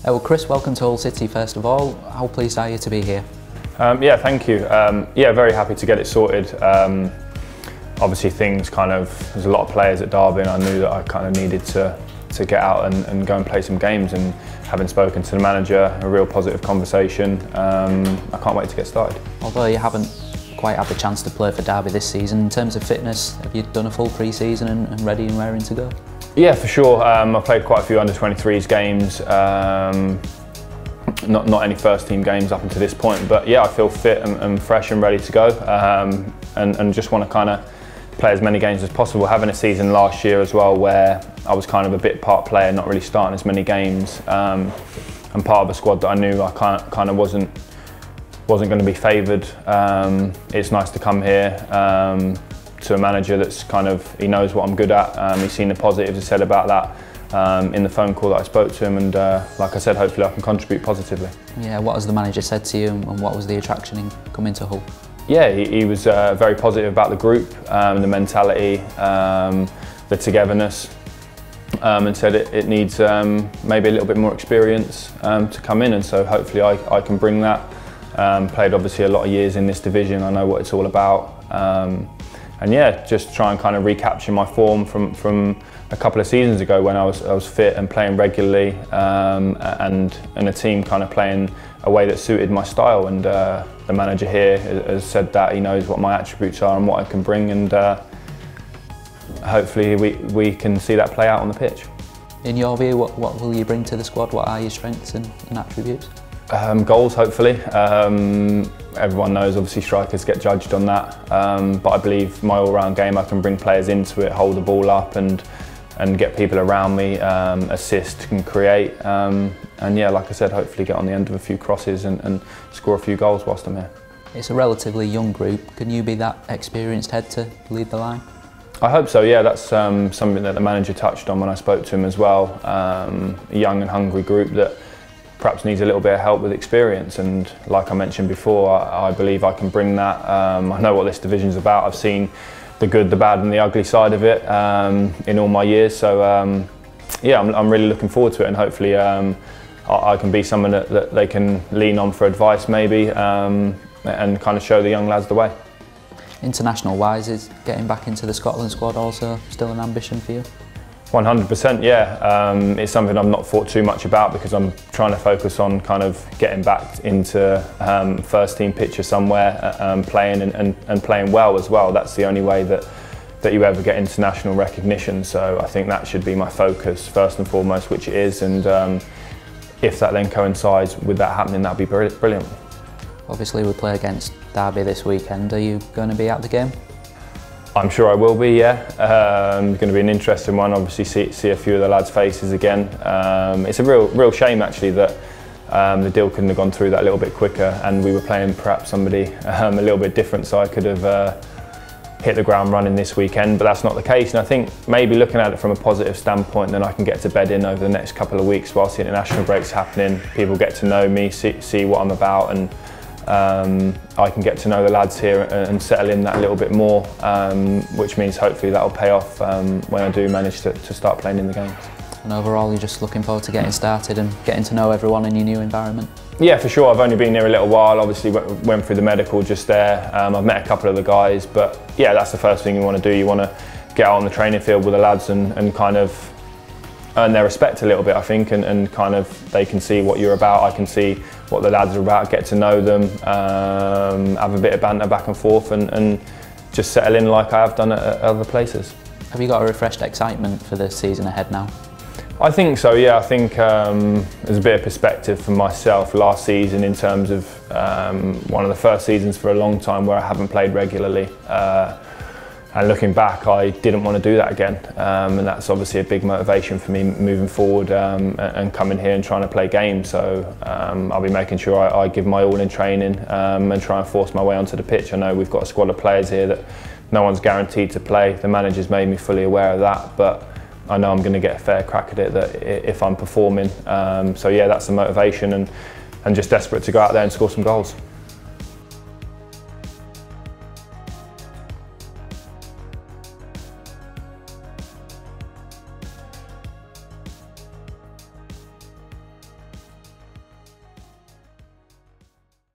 Well, Chris, welcome to Hull City first of all. How pleased are you to be here? Yeah, thank you. Yeah, very happy to get it sorted. Obviously there's a lot of players at Derby and I knew that I kind of needed to get out and go and play some games, and having spoken to the manager, a real positive conversation. I can't wait to get started. Although you haven't quite had the chance to play for Derby this season, in terms of fitness, have you done a full pre-season and ready and raring to go? Yeah, for sure. I've played quite a few under-23s games, not any first team games up until this point, but yeah, I feel fit and fresh and ready to go, and just want to kind of play as many games as possible. Having a season last year as well where I was kind of a bit part player, not really starting as many games, and part of a squad that I knew I kind of wasn't going to be favoured. It's nice to come here to a manager that's he knows what I'm good at. He's seen the positives he said about that in the phone call that I spoke to him, and like I said, hopefully I can contribute positively. Yeah, what has the manager said to you, and what was the attraction in coming to Hull? Yeah, he was very positive about the group, the mentality, the togetherness, and said it needs maybe a little bit more experience to come in, and so hopefully I can bring that. Played obviously a lot of years in this division, I know what it's all about, and yeah, just try and kind of recapture my form from a couple of seasons ago when I was fit and playing regularly, and a team kind of playing a way that suited my style, and the manager here has said that he knows what my attributes are and what I can bring, and hopefully we can see that play out on the pitch. In your view, what will you bring to the squad? What are your strengths and attributes? Goals, hopefully. Everyone knows obviously strikers get judged on that, but I believe my all-round game, I can bring players into it, hold the ball up and get people around me, assist and create, and yeah, like I said, hopefully get on the end of a few crosses and score a few goals whilst I'm here. It's a relatively young group. Can you be that experienced head to lead the line? I hope so, yeah. That's something that the manager touched on when I spoke to him as well. A young and hungry group that perhaps needs a little bit of help with experience, and like I mentioned before, I believe I can bring that. I know what this division's about. I've seen the good, the bad and the ugly side of it in all my years, so yeah, I'm really looking forward to it, and hopefully I can be someone that they can lean on for advice maybe, and kind of show the young lads the way. International wise, is getting back into the Scotland squad also still an ambition for you? 100%, yeah. It's something I've not thought too much about because I'm trying to focus on kind of getting back into first team picture somewhere, playing and playing well as well. That's the only way that you ever get international recognition. So I think that should be my focus first and foremost, which it is. And if that then coincides with that happening, that'd be brilliant. Obviously we play against Derby this weekend. Are you going to be at the game? I'm sure I will be, yeah. It's going to be an interesting one. Obviously, see a few of the lads' faces again. It's a real shame actually that the deal couldn't have gone through that little bit quicker, and we were playing perhaps somebody a little bit different, so I could have hit the ground running this weekend. But that's not the case, and I think maybe looking at it from a positive standpoint, then I can get to bed in over the next couple of weeks whilst the international break's happening. People get to know me, see what I'm about, and I can get to know the lads here and settle in that a little bit more, which means hopefully that'll pay off when I do manage to start playing in the games. And overall, you're just looking forward to getting started and getting to know everyone in your new environment? Yeah, for sure. I've only been here a little while. Obviously went through the medical just there. I've met a couple of the guys, but yeah, that's the first thing you want to do. You want to get out on the training field with the lads and kind of earn their respect a little bit, I think, and kind of they can see what you're about, I can see what the lads are about, get to know them, have a bit of banter back and forth, and just settle in like I have done at other places. Have you got a refreshed excitement for the season ahead now? I think so, yeah. I think there's a bit of perspective for myself last season in terms of one of the first seasons for a long time where I haven't played regularly. And looking back, I didn't want to do that again, and that's obviously a big motivation for me moving forward and coming here and trying to play games. So I'll be making sure I give my all in training and try and force my way onto the pitch. I know we've got a squad of players here that no one's guaranteed to play. The manager's made me fully aware of that, but I know I'm going to get a fair crack at it if I'm performing. So yeah, that's the motivation, and just desperate to go out there and score some goals.